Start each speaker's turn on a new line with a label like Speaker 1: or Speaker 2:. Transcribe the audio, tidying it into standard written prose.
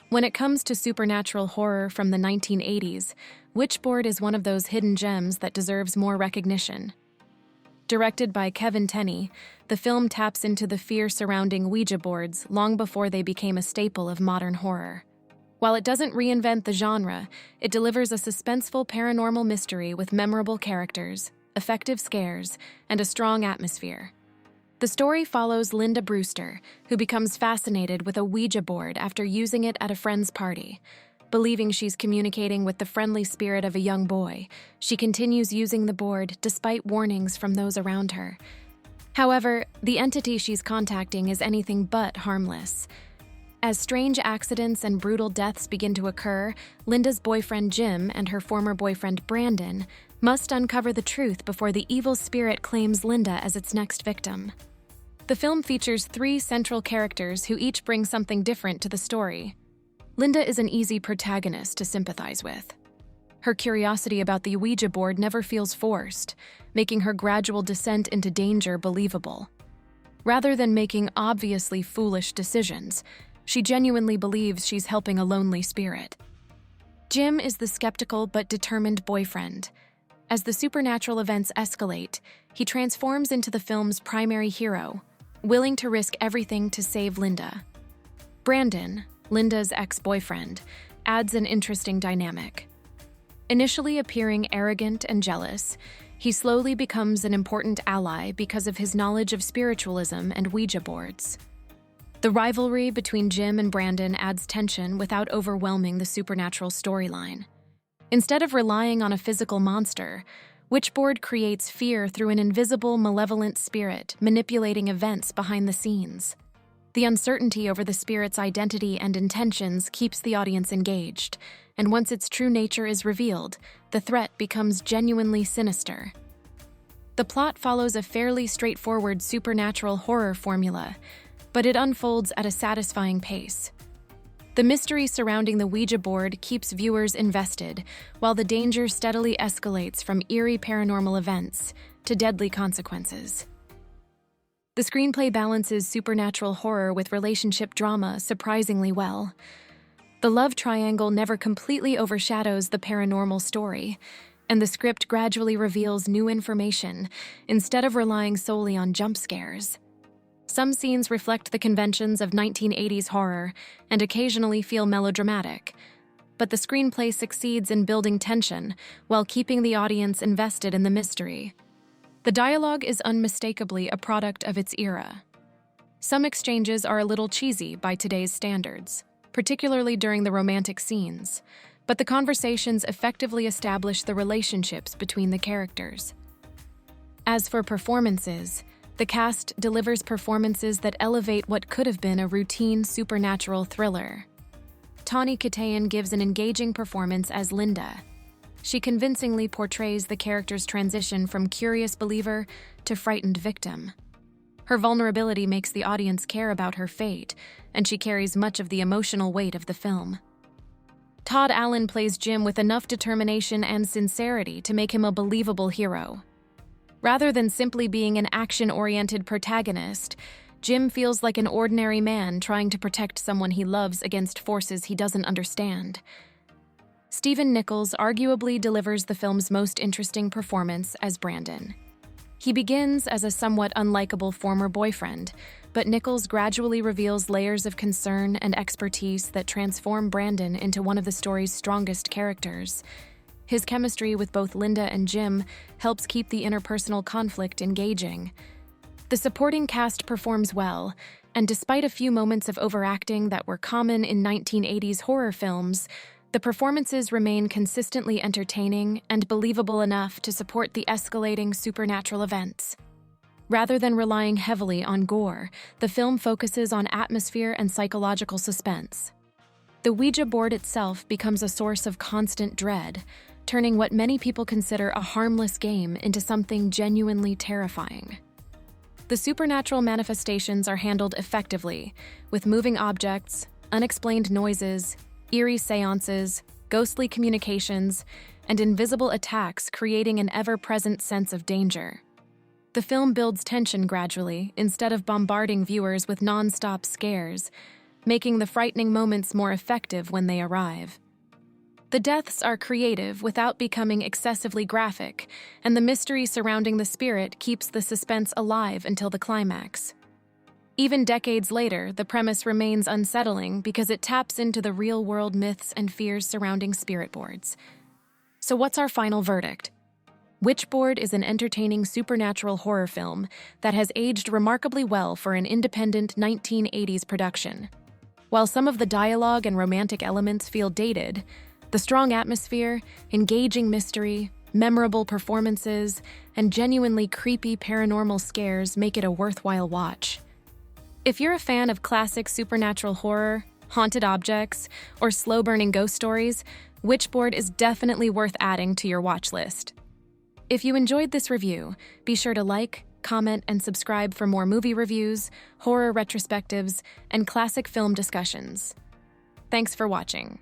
Speaker 1: When it comes to supernatural horror from the 1980s, Witchboard is one of those hidden gems that deserves more recognition. Directed by Kevin Tenney, the film taps into the fear surrounding Ouija boards long before they became a staple of modern horror. While it doesn't reinvent the genre, it delivers a suspenseful paranormal mystery with memorable characters, effective scares, and a strong atmosphere. The story follows Linda Brewster, who becomes fascinated with a Ouija board after using it at a friend's party. Believing she's communicating with the friendly spirit of a young boy, she continues using the board despite warnings from those around her. However, the entity she's contacting is anything but harmless. As strange accidents and brutal deaths begin to occur, Linda's boyfriend Jim and her former boyfriend Brandon must uncover the truth before the evil spirit claims Linda as its next victim. The film features 3 central characters who each bring something different to the story. Linda is an easy protagonist to sympathize with. Her curiosity about the Ouija board never feels forced, making her gradual descent into danger believable. Rather than making obviously foolish decisions, she genuinely believes she's helping a lonely spirit. Jim is the skeptical but determined boyfriend. As the supernatural events escalate, he transforms into the film's primary hero, willing to risk everything to save Linda. Brandon, Linda's ex-boyfriend, adds an interesting dynamic. Initially appearing arrogant and jealous, he slowly becomes an important ally because of his knowledge of spiritualism and Ouija boards. The rivalry between Jim and Brandon adds tension without overwhelming the supernatural storyline. Instead of relying on a physical monster, Witchboard creates fear through an invisible, malevolent spirit manipulating events behind the scenes. The uncertainty over the spirit's identity and intentions keeps the audience engaged, and once its true nature is revealed, the threat becomes genuinely sinister. The plot follows a fairly straightforward supernatural horror formula, but it unfolds at a satisfying pace. The mystery surrounding the Ouija board keeps viewers invested, while the danger steadily escalates from eerie paranormal events to deadly consequences. The screenplay balances supernatural horror with relationship drama surprisingly well. The love triangle never completely overshadows the paranormal story, and the script gradually reveals new information instead of relying solely on jump scares. Some scenes reflect the conventions of 1980s horror and occasionally feel melodramatic, but the screenplay succeeds in building tension while keeping the audience invested in the mystery. The dialogue is unmistakably a product of its era. Some exchanges are a little cheesy by today's standards, particularly during the romantic scenes, but the conversations effectively establish the relationships between the characters. As for performances, the cast delivers performances that elevate what could have been a routine supernatural thriller. Tawny Kitaen gives an engaging performance as Linda. She convincingly portrays the character's transition from curious believer to frightened victim. Her vulnerability makes the audience care about her fate, and she carries much of the emotional weight of the film. Todd Allen plays Jim with enough determination and sincerity to make him a believable hero. Rather than simply being an action-oriented protagonist, Jim feels like an ordinary man trying to protect someone he loves against forces he doesn't understand. Nichols arguably delivers the film's most interesting performance as Brandon. He begins as a somewhat unlikable former boyfriend, but Nichols gradually reveals layers of concern and expertise that transform Brandon into one of the story's strongest characters. His chemistry with both Linda and Jim helps keep the interpersonal conflict engaging. The supporting cast performs well, and despite a few moments of overacting that were common in 1980s horror films, the performances remain consistently entertaining and believable enough to support the escalating supernatural events. Rather than relying heavily on gore, the film focuses on atmosphere and psychological suspense. The Ouija board itself becomes a source of constant dread, turning what many people consider a harmless game into something genuinely terrifying. The supernatural manifestations are handled effectively, with moving objects, unexplained noises, eerie seances, ghostly communications, and invisible attacks creating an ever-present sense of danger. The film builds tension gradually instead of bombarding viewers with non-stop scares, making the frightening moments more effective when they arrive. The deaths are creative without becoming excessively graphic, and the mystery surrounding the spirit keeps the suspense alive until the climax. Even decades later, the premise remains unsettling because it taps into the real-world myths and fears surrounding spirit boards. So what's our final verdict? Witchboard is an entertaining supernatural horror film that has aged remarkably well for an independent 1980s production. While some of the dialogue and romantic elements feel dated, the strong atmosphere, engaging mystery, memorable performances, and genuinely creepy paranormal scares make it a worthwhile watch. If you're a fan of classic supernatural horror, haunted objects, or slow-burning ghost stories, Witchboard is definitely worth adding to your watch list. If you enjoyed this review, be sure to like, comment, and subscribe for more movie reviews, horror retrospectives, and classic film discussions. Thanks for watching.